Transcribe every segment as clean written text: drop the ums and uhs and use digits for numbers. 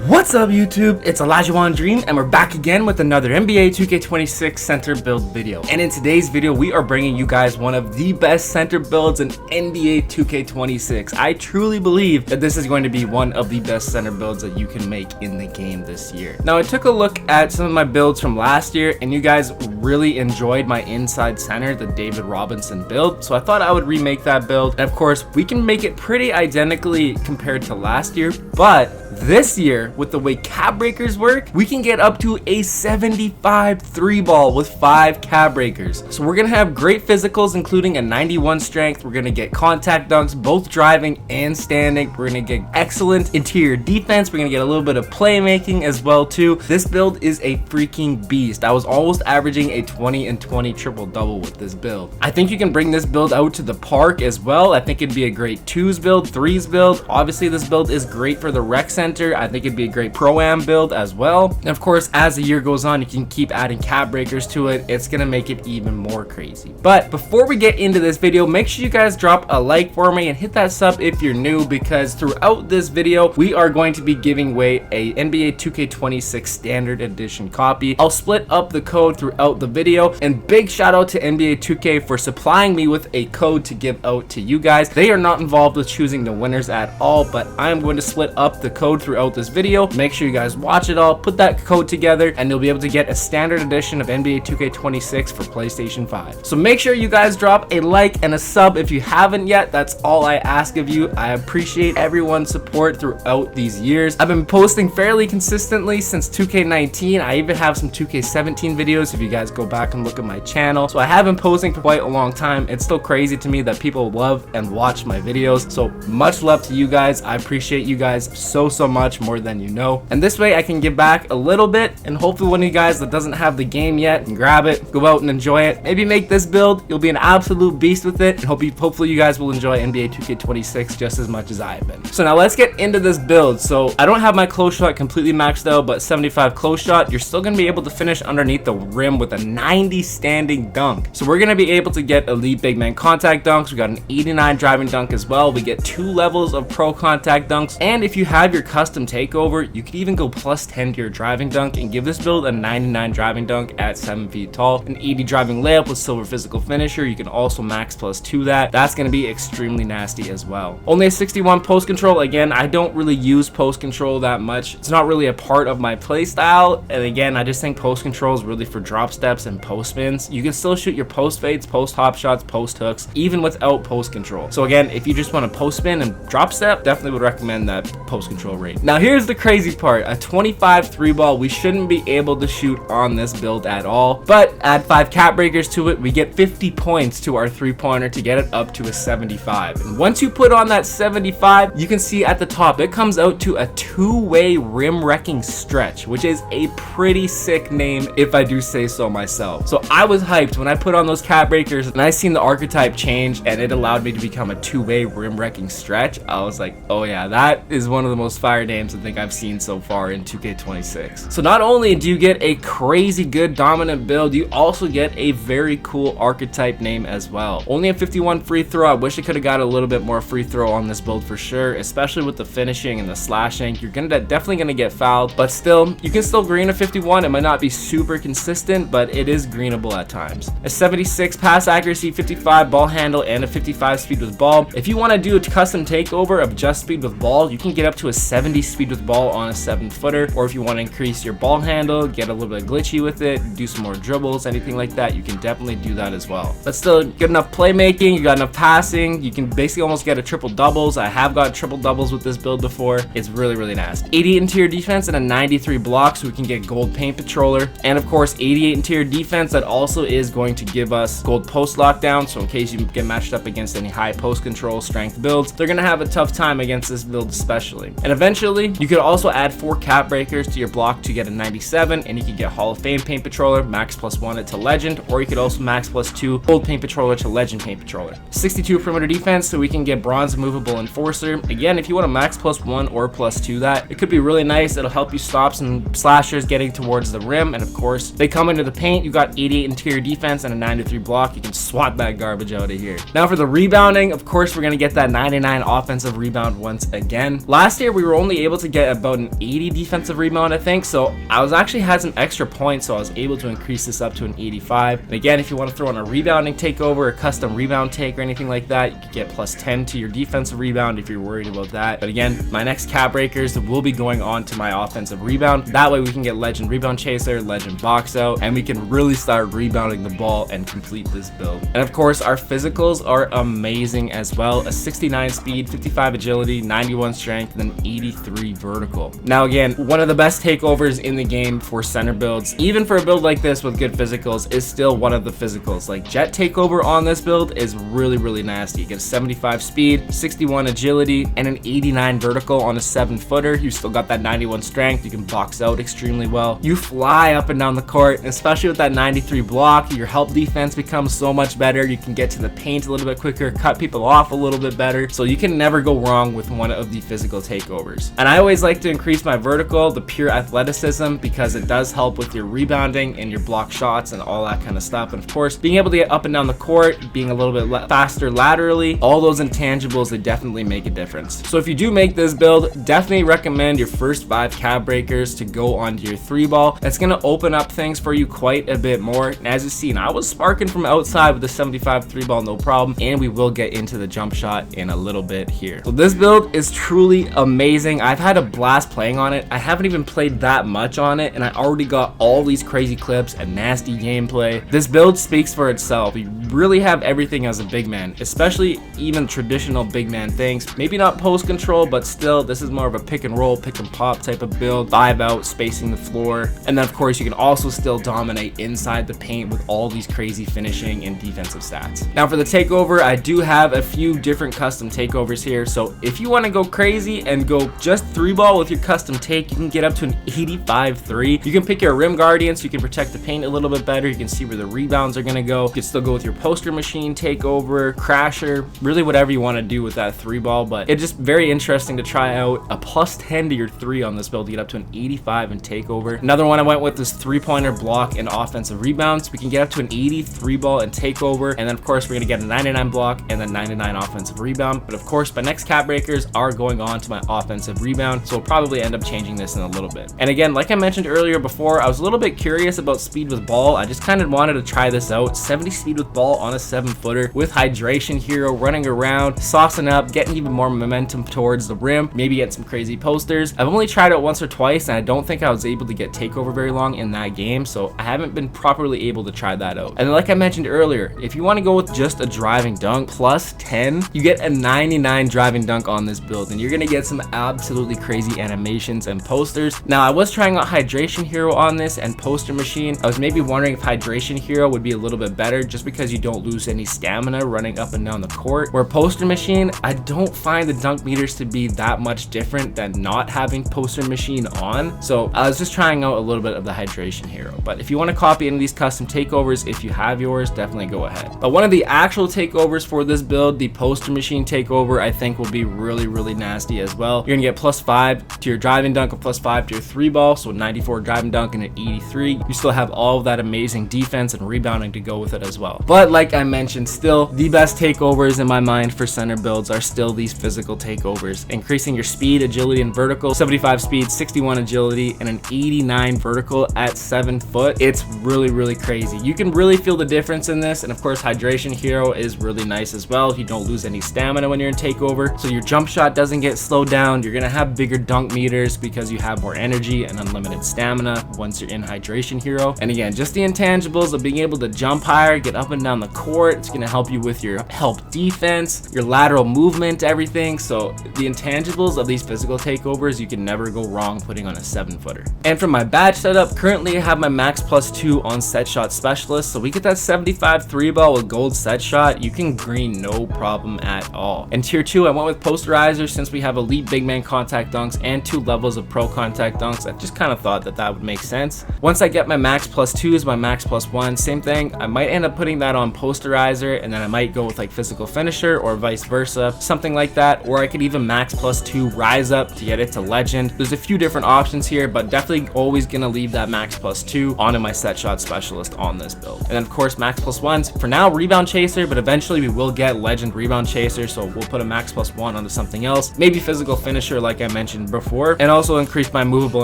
What's up YouTube, it's Elijah Dream and we're back again with another NBA 2K26 center build video. And in today's video we are bringing you guys one of the best center builds in NBA 2K26. I truly believe that this is going to be one of the best center builds that you can make in the game this year. Now I took a look at some of my builds from last year and you guys really enjoyed my inside center, the David Robinson build, so I thought I would remake that build. And of course we can make it pretty identically compared to last year, but this year, with the way cab breakers work, we can get up to a 75 3-ball with 5 cab breakers. So we're gonna have great physicals, including a 91 strength. We're gonna get contact dunks, both driving and standing. We're gonna get excellent interior defense. We're gonna get a little bit of playmaking as well too. This build is a freaking beast. I was almost averaging a 20 and 20 triple-double with this build. I think you can bring this build out to the park as well. I think it'd be a great 2s build, 3s build. Obviously this build is great for the rec center. I think it'd be a great pro-am build as well. And of course, as the year goes on, you can keep adding cab breakers to it. It's gonna make it even more crazy. But before we get into this video, make sure you guys drop a like for me and hit that sub if you're new, because throughout this video, we are going to be giving away a NBA 2K26 standard edition copy. I'll split up the code throughout the video, and big shout out to NBA 2K for supplying me with a code to give out to you guys. They are not involved with choosing the winners at all, but I'm going to split up the code throughout this video. Make sure you guys watch it all, put that code together, and you'll be able to get a standard edition of NBA 2K26 for PlayStation 5. So make sure you guys drop a like and a sub if you haven't yet. That's all I ask of you. I appreciate everyone's support throughout these years. I've been posting fairly consistently since 2K19. I even have some 2K17 videos if you guys go back and look at my channel. So I have been posting for quite a long time. It's still crazy to me that people love and watch my videos. So much love to you guys. I appreciate you guys so much, more than you know. And this way I can give back a little bit, and hopefully one of you guys that doesn't have the game yet can grab it, go out and enjoy it. Maybe make this build. You'll be an absolute beast with it, and hopefully you guys will enjoy NBA 2K26 just as much as I have been. So now let's get into this build. So I don't have my close shot completely maxed out, but 75 close shot, you're still going to be able to finish underneath the rim with a 90 standing dunk. So we're going to be able to get elite big man contact dunks. We got an 89 driving dunk as well. We get 2 levels of pro contact dunks, and if you have your custom takeover, you could even go plus 10 to your driving dunk and give this build a 99 driving dunk at 7 feet tall, an 80 driving layup with silver physical finisher. You can also max plus 2 that. That's going to be extremely nasty as well. Only a 61 post control. Again, I don't really use post control that much. It's not really a part of my play style, and again, I just think post control is really for drop step steps and post spins, you can still shoot your post fades, post hop shots, post hooks, even without post control. So again, if you just want to post spin and drop step, definitely would recommend that post control rate. Now here's the crazy part, a 25 3 ball we shouldn't be able to shoot on this build at all, but add 5 cap breakers to it, we get 50 points to our 3-pointer to get it up to a 75. And once you put on that 75, you can see at the top it comes out to a 2-way rim wrecking stretch, which is a pretty sick name if I do say so myself. So I was hyped when I put on those cap breakers and I seen the archetype change and it allowed me to become a 2-way rim wrecking stretch. I was like, oh yeah, that is one of the most fire names I think I've seen so far in 2K26. So not only do you get a crazy good dominant build, you also get a very cool archetype name as well. Only a 51 free throw. I wish I could have got a little bit more free throw on this build for sure, especially with the finishing and the slashing. You're definitely gonna get fouled, but still, you can still green a 51. It might not be super consistent, but it is greenable at times. A 76 pass accuracy, 55 ball handle, and a 55 speed with ball. If you want to do a custom takeover of just speed with ball, you can get up to a 70 speed with ball on a 7-footer, or if you want to increase your ball handle, get a little bit glitchy with it, do some more dribbles, anything like that, you can definitely do that as well. But still, good enough playmaking, you got enough passing, you can basically almost get a triple doubles. I have got triple doubles with this build before. It's really, really nasty. 88 interior defense and a 93 block, so we can get gold paint patroller, and of course 88 interior defense. That also is going to give us gold post lockdown, so in case you get matched up against any high post control strength builds, they're gonna have a tough time against this build especially. And eventually you could also add 4 cap breakers to your block to get a 97, and you can get Hall of Fame paint patroller, max +1 it to legend, or you could also max +2 gold paint patroller to legend paint patroller. 62 perimeter defense, so we can get bronze movable enforcer. Again, if you want to max +1 or +2 that, it could be really nice. It'll help you stop some slashers getting towards the rim, and of course they come into the paint. You got 88 interior defense and a 93 block. You can swat that garbage out of here. Now for the rebounding, of course we're gonna get that 99 offensive rebound once again. Last year we were only able to get about an 80 defensive rebound, I think, so I was actually had some extra points, so I was able to increase this up to an 85. And again, if you want to throw on a rebounding takeover, a custom rebound take or anything like that, you could get +10 to your defensive rebound if you're worried about that. But again, my next cap breakers will be going on to my offensive rebound. That way we can get legend rebound chaser, legend box out, and we can really start rebounding the ball and complete this build. And of course our physicals are amazing as well. A 69 speed, 55 agility, 91 strength, and an 83 vertical. Now again, one of the best takeovers in the game for center builds, even for a build like this with good physicals, is still one of the physicals. Like jet takeover on this build is really, really nasty. You get a 75 speed, 61 agility, and an 89 vertical on a 7-footer. You still got that 91 strength. You can box out extremely well. You fly up and down the court, and especially with that 93 block, your help defense becomes so much better. You can get to the paint a little bit quicker, cut people off a little bit better. So you can never go wrong with one of the physical takeovers. And I always like to increase my vertical, the pure athleticism, because it does help with your rebounding and your block shots and all that kind of stuff. And of course, being able to get up and down the court, being a little bit faster laterally, all those intangibles, they definitely make a difference. So if you do make this build, definitely recommend your first 5 cap breakers to go onto your 3-ball. That's going to open up things for you quite a bit more. And as you've seen, I was sparking from outside with the 75 3-ball, no problem. And we will get into the jump shot in a little bit here. So this build is truly amazing. I've had a blast playing on it. I haven't even played that much on it, and I already got all these crazy clips and nasty gameplay. This build speaks for itself. You really have everything as a big man, especially even traditional big man things. Maybe not post control, but still, this is more of a pick and roll, pick and pop type of build. 5 out, spacing the floor. And then of course, you can also still dominate inside the paint with all these crazy finishing and defensive stats. Now for the takeover, I do have a few different custom takeovers here. So if you want to go crazy and go just 3-ball with your custom take, you can get up to an 85-3. You can pick your rim guardian so you can protect the paint a little bit better. You can see where the rebounds are going to go. You can still go with your poster machine takeover, crasher, really whatever you want to do with that 3-ball. But it's just very interesting to try out a +10 to your 3 on this build to get up to an 85 in takeover. Another one I went with is 3-pointer block and offensive rebounds. We can get up to an 83-ball in takeover, and then of course we're going to get a 99 block and a 99 offensive rebound. But of course my next cap breakers are going on to my offensive rebound, so we'll probably end up changing this in a little bit. And again, like I mentioned earlier before, I was a little bit curious about speed with ball. I just kind of wanted to try this out. 70 speed with ball on a 7-footer with hydration hero, running around, saucing up, getting even more momentum towards the rim, maybe get some crazy posters. I've only tried it once or twice, and I don't think I was able to get takeover very long in that game, so I haven't haven't been properly able to try that out. And like I mentioned earlier, if you want to go with just a driving dunk plus 10, you get a 99 driving dunk on this build, and you're gonna get some absolutely crazy animations and posters. Now, I was trying out Hydration Hero on this and Poster Machine. I was maybe wondering if Hydration Hero would be a little bit better just because you don't lose any stamina running up and down the court. Where Poster Machine, I don't find the dunk meters to be that much different than not having Poster Machine on. So I was just trying out a little bit of the Hydration Hero. But if you want to copy any of these custom takeovers, if you have yours, definitely go ahead. But one of the actual takeovers for this build, the Poster Machine takeover, I think will be really nasty as well. You're gonna get +5 to your driving dunk and +5 to your 3-ball, so 94 driving dunk and an 83. You still have all of that amazing defense and rebounding to go with it as well. But like I mentioned, still the best takeovers in my mind for center builds are still these physical takeovers. Increasing your speed, agility, and vertical, 75 speed, 61 agility, and an 89 vertical at 7 foot. It's really crazy. You can really feel the difference in this, and of course Hydration Hero is really nice as well. You don't lose any stamina when you're in takeover, so your jump shot doesn't get slowed down. You're gonna have bigger dunk meters because you have more energy and unlimited stamina once you're in Hydration Hero. And again, just the intangibles of being able to jump higher, get up and down the court. It's gonna help you with your help defense, your lateral movement, everything. So the intangibles of these physical takeovers, you can never go wrong putting on a 7-footer. And for my badge setup, currently I have my max +2 on set shot specialist. So we get that 75 3-ball with gold set shot. You can green no problem at all. And tier 2, I went with posterizer since we have elite big man contact dunks and 2 levels of pro contact dunks. I just kind of thought that that would make sense. Once I get my max +2s, my max +1, same thing. I might end up putting that on posterizer, and then I might go with like physical finisher or vice versa, something like that. Or I could even max +2 rise up to get it to legend. There's a few different options here, but definitely always gonna leave that max +2 onto my set shot specialist on this build. And then of course max +1s for now, rebound chaser, but eventually we will get legend rebound chaser, so we'll put a max +1 onto something else, maybe physical finisher like I mentioned before, and also increase my movable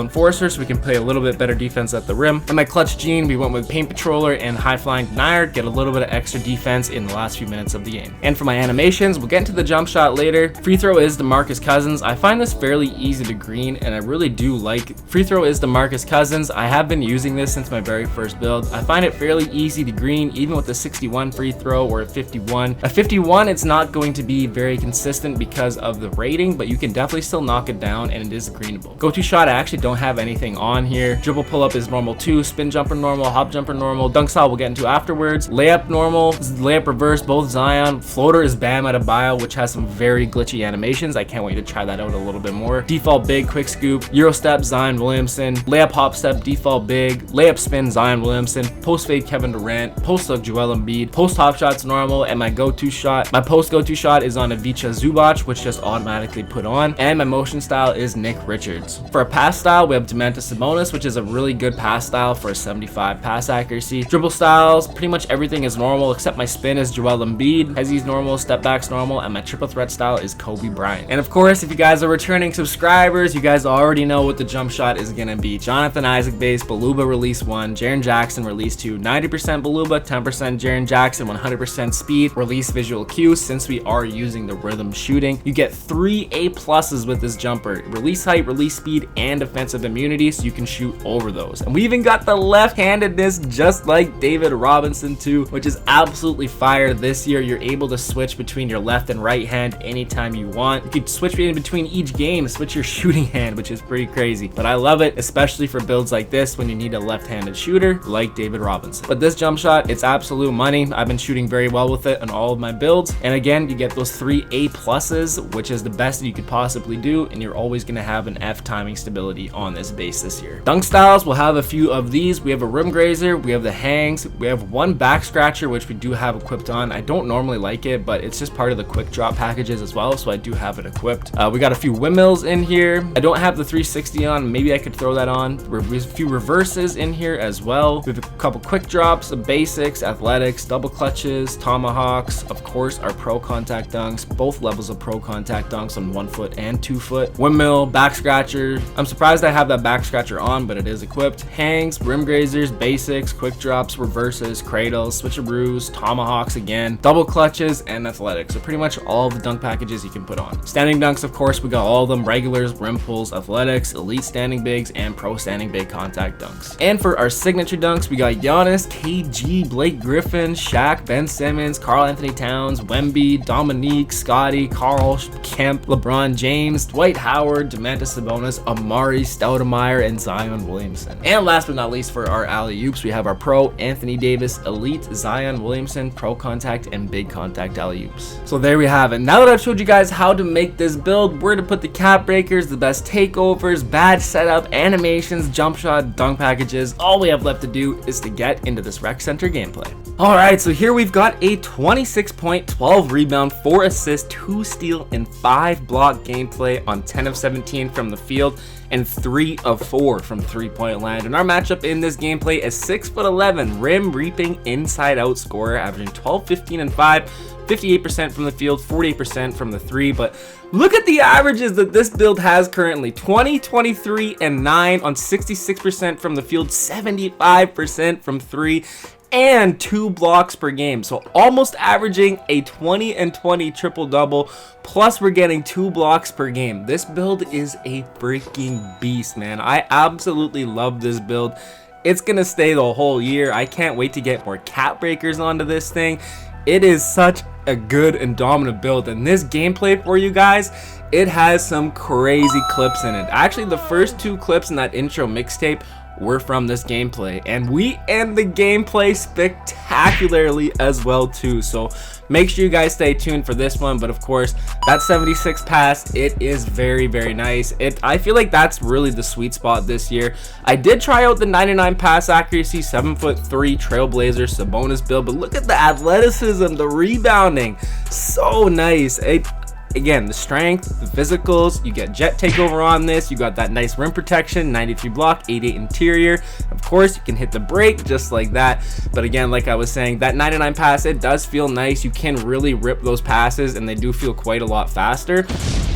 enforcer so we can play a little bit better defense at the rim. And my clutch gene, we went with paint patroller and high flying denier, get a little bit of extra defense in the last few minutes of the game. And for my animations, we'll get into the jump shot later. Free throw is DeMarcus Cousins. I find this fairly easy to green, and I really do like it. Free throw is DeMarcus Cousins. I have been using this since my very first build. I find it fairly easy to green, even with a 61 free throw or a 51. A 51, it's not going to be very consistent because of the rating, but you can definitely still knock it down, and it is greenable. Go-to shot, I actually don't have anything on here. Dribble pull-up is normal too. Spin jumper normal. Hop jumper normal. Dunk style we'll get into afterwards. Layup normal. Layup reverse, both Zion. Floater is Bam Adebayo, which has some very glitchy animations. I can't wait to try that out a little bit more. Default big, quick scoop. Euro step, Zion Williamson. Layup hop step, default big. Layup spin, Zion Williamson. Post fade, Kevin Durant. Post look, Joel Embiid. Post hop shot's normal, and my go-to shot, my post go-to shot is on Ivica Zubac, which just automatically put on, and my motion style is Nick Richards. For a pass style, we have Domantas Sabonis, which is a really good pass style for a 75 pass accuracy. Dribble styles, pretty much everything is normal except my spin is Joel Embiid. Hezzy's normal, step back's normal, and my triple threat style is Kobe Bryant. And of course, if you guys are returning subscribers, you guys already know what the jump shot is gonna be. Jonathan Isaac base, Baluba release 1, Jaren Jackson release 2, 90% Baluba, 10% Jaren Jackson, 100% speed, release visual cue. Since we are using the rhythm shooting, you get 3 A+ with this jumper: release height, release speed, and defensive immunity, so you can shoot over those. And we even got the left-handedness just like David Robinson too, which is absolutely fire. This year you're able to switch between your left and right hand anytime you want. You could switch in between each game, switch your shooting hand, which is pretty crazy, but I love it, especially for builds like this when you need a left-handed shooter like David Robinson. But this jump shot, it's absolute money. I've been shooting very well with it on all of my builds, and again, you get those 3 A+, which is the best that you could possibly do, and you're always going to have an F timing stability on this base this year. Dunk styles, we'll have a few of these. We have a rim grazer, we have the hangs, we have one back scratcher, which we do have equipped on. I don't normally like it, but it's just part of the quick drop packages as well, so I do have it equipped. We got a few windmills in here. I don't have the 360 on, maybe I could throw that on. There's a few reverses in here as well. We have a couple quick drops, basics, athletics, double clutches, tomahawks, of course our pro contact dunks, both levels of pro contact dunks on 1 foot and 2 foot, windmill, back scratcher. I'm surprised I have that back scratcher on, but it is equipped. Hangs, rim grazers, basics, quick drops, reverses, cradles, switcheroos, tomahawks again, double clutches, and athletics. So pretty much all of the dunk packages you can put on. Standing dunks, of course, we got all of them: regulars, rim pulls, athletics, elite standing bigs, and pro standing big contact dunks. And for our signature dunks, we got Giannis, KG, Blake Griffin, Shaq, Ben Simmons, Karl Anthony Towns, Wemby, Dominique, Scotty, Carl Kemp, LeBron James, Dwight Howard, Domantas Sabonis, Amari Stoudemire, and Zion Williamson. And last but not least, for our alley-oops, we have our pro Anthony Davis, elite Zion Williamson, pro contact, and big contact alley-oops. So there we have it. Now that I've showed you guys how to make this build, where to put the cap breakers, the best takeovers, badge setup, animations, jump shot, dunk packages, all we have left to do is to get into this rec center gameplay. Alright, so here we've got a 26 point, 12 rebound, 4 assists, 2 steal, and 5 block gameplay on 10 of 17 from the field and 3 of 4 from 3-point land. And our matchup in this gameplay is 6'11", rim reaping inside out scorer, averaging 12, 15, and 5, 58% from the field, 48% from the 3. But look at the averages that this build has currently: 20, 23, and 9 on 66% from the field, 75% from 3, and 2 blocks per game. So almost averaging a 20 and 20 triple double, plus we're getting 2 blocks per game. This build is a freaking beast, man. I absolutely love this build. It's gonna stay the whole year. I can't wait to get more cap breakers onto this thing. It is such a good and dominant build, and this gameplay for you guys, it has some crazy clips in it. Actually, the first 2 clips in that intro mixtape were from this gameplay, and we end the gameplay spectacularly as well too. So make sure you guys stay tuned for this one. But of course, that 76 pass, it is very, very nice. I feel like that's really the sweet spot this year. I did try out the 99 pass accuracy 7'3" Trailblazer Sabonis build, but look at the athleticism, the rebounding, so nice. Again, the strength, the physicals, you get jet takeover on this, you got that nice rim protection, 93 block, 88 interior. Of course, you can hit the break just like that. But again, like I was saying, that 99 pass, it does feel nice. You can really rip those passes, and they do feel quite a lot faster.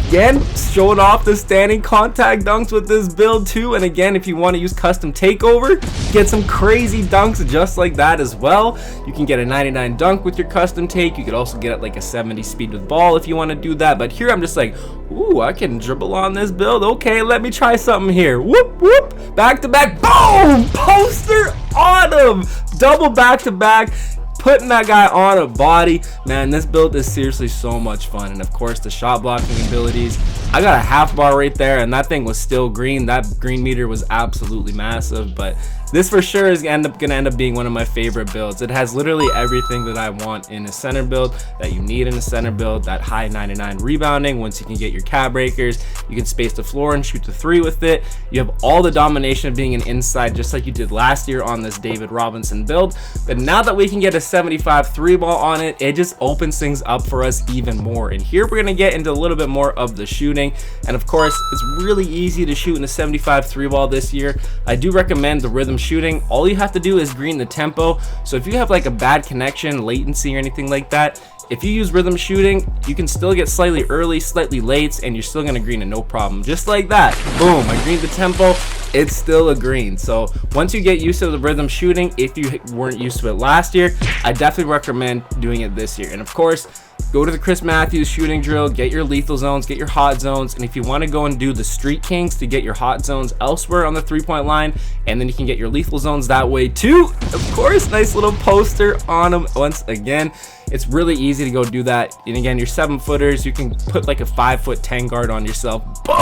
Again, showing off the standing contact dunks with this build too. And again, if you want to use custom takeover, get some crazy dunks just like that as well. You can get a 99 dunk with your custom take. You could also get like a 70 speed with ball if you want to do that. But here I'm just like, ooh, I can dribble on this build. Okay, let me try something here. Whoop, whoop, back to back, boom, poster on him. Double back to back, putting that guy on a body. Man, this build is seriously so much fun. And of course, the shot blocking abilities. I got a half bar right there, and that thing was still green. That green meter was absolutely massive. But this for sure is gonna end up being one of my favorite builds. It has literally everything that I want in a center build, that you need in a center build. That high 99 rebounding, once you can get your cap breakers, you can space the floor and shoot the 3 with it. You have all the domination of being an inside, just like you did last year on this David Robinson build. But now that we can get a 75 3 ball on it, it just opens things up for us even more. And here we're gonna get into a little bit more of the shooting. And of course, it's really easy to shoot in a 75 3 ball this year. I do recommend the rhythm shooting. All you have to do is green the tempo. So if you have like a bad connection, latency, or anything like that, if you use rhythm shooting, you can still get slightly early, slightly late, and you're still gonna green it no problem. Just like that, boom, I greened the tempo, it's still a green. So once you get used to the rhythm shooting, if you weren't used to it last year, I definitely recommend doing it this year. And of course, go to the Chris Matthews shooting drill, get your lethal zones, get your hot zones, and if you want to go and do the Street Kings to get your hot zones elsewhere on the 3-point line, and then you can get your lethal zones that way too. Of course, nice little poster on them once again. It's really easy to go do that. And again, you're 7-footers, you can put like a 5'10" guard on yourself. Boom!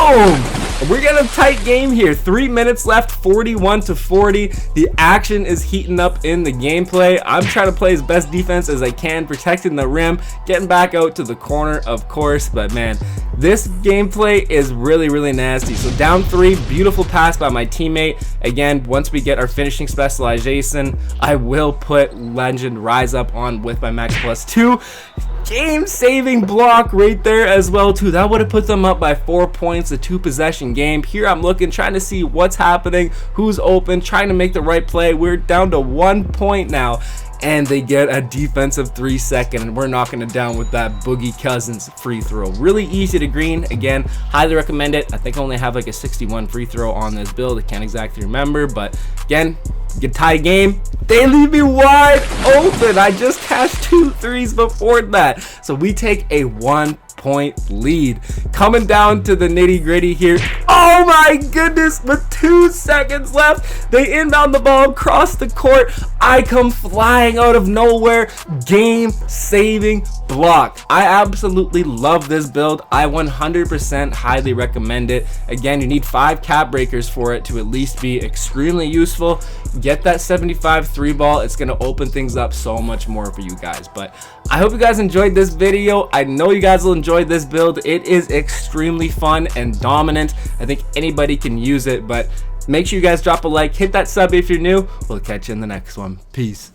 And we're getting a tight game here. 3 minutes left, 41-40. The action is heating up in the gameplay. I'm trying to play as best defense as I can, protecting the rim, getting back out to the corner, of course. But man, this gameplay is really, really nasty. So down 3, beautiful pass by my teammate. Again, once we get our finishing specialization, I will put Legend Rise Up on with my Max Plus 2. Game-saving block right there as well too. That would have put them up by 4 points, a 2-possession game. Here I'm looking, trying to see what's happening, who's open, trying to make the right play. We're down to 1 point now, and they get a defensive 3-second, and we're knocking it down with that Boogie Cousins free throw. Really easy to green. Again, highly recommend it. I think I only have like a 61 free throw on this build. I can't exactly remember, but again, get tie game. They leave me wide open. I just cashed 2 threes before that. So we take a 1 6-point lead. Coming down to the nitty gritty here. Oh my goodness, with 2 seconds left, they inbound the ball across the court. I come flying out of nowhere. Game saving block. I absolutely love this build. I 100% highly recommend it. Again, you need 5 cap breakers for it to at least be extremely useful. Get that 75 3 ball. It's going to open things up so much more for you guys. But I hope you guys enjoyed this video. I know you guys will enjoy this build. It is extremely fun and dominant. I think anybody can use it, but make sure you guys drop a like, hit that sub if you're new. We'll catch you in the next one. Peace.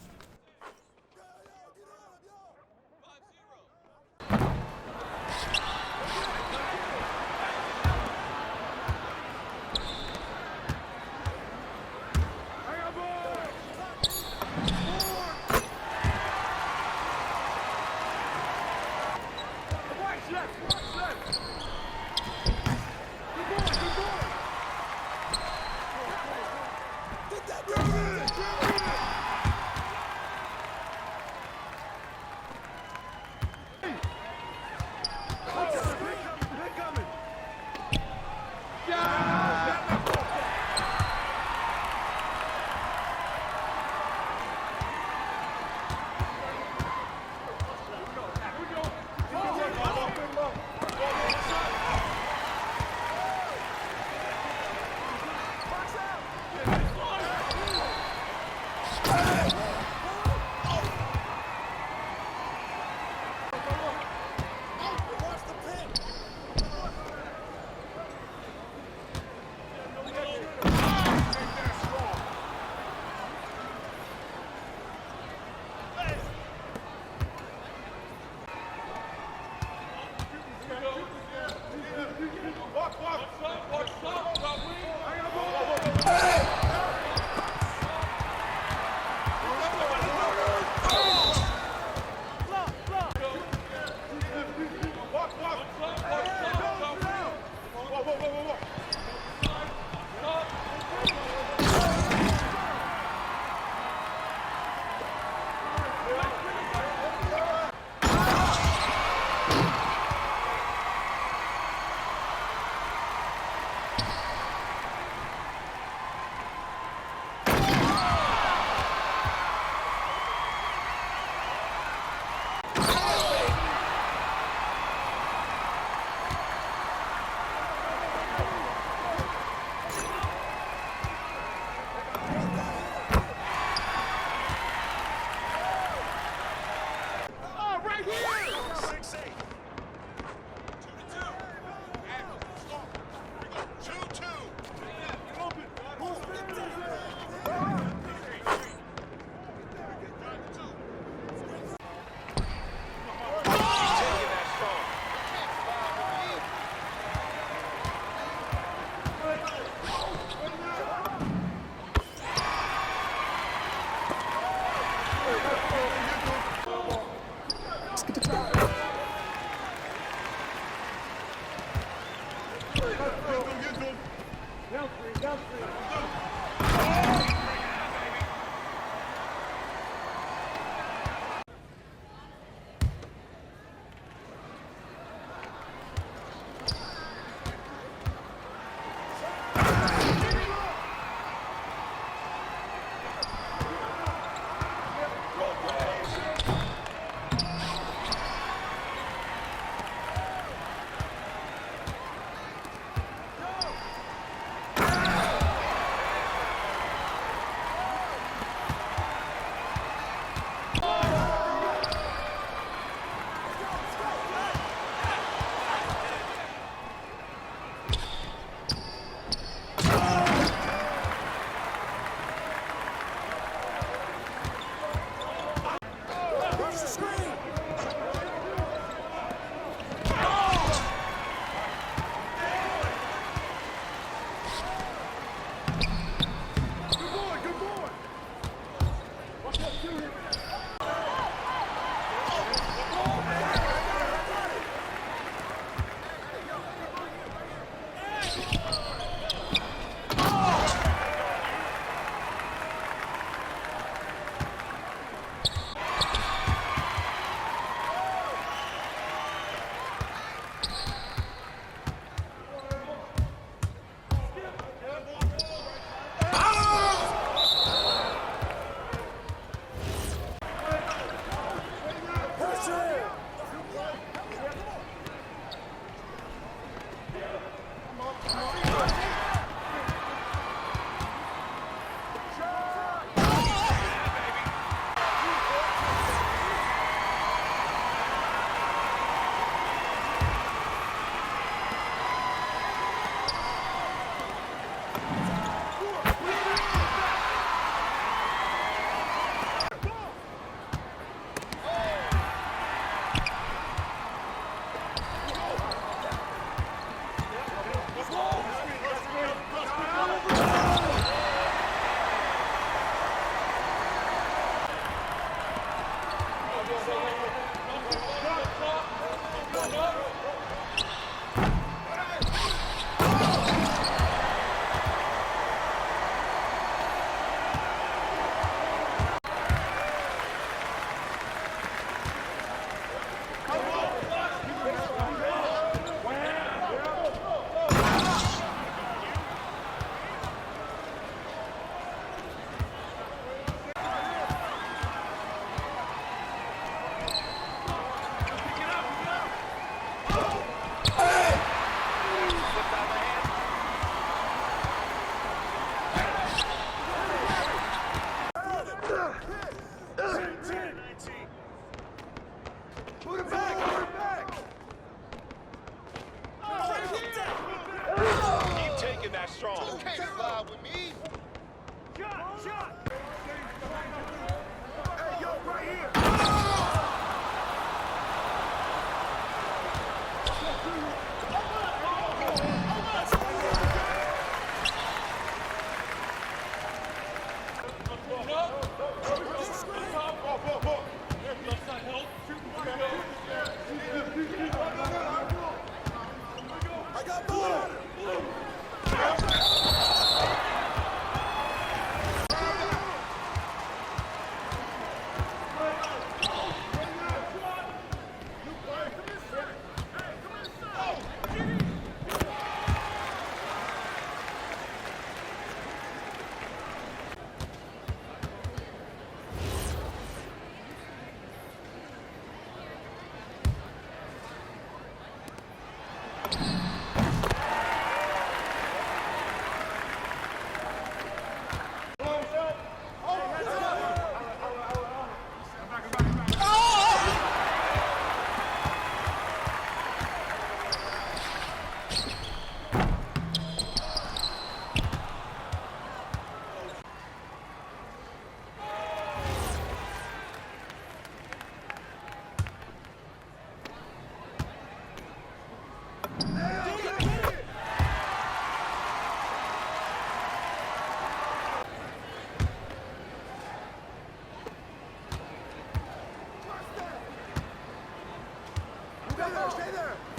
Stay there!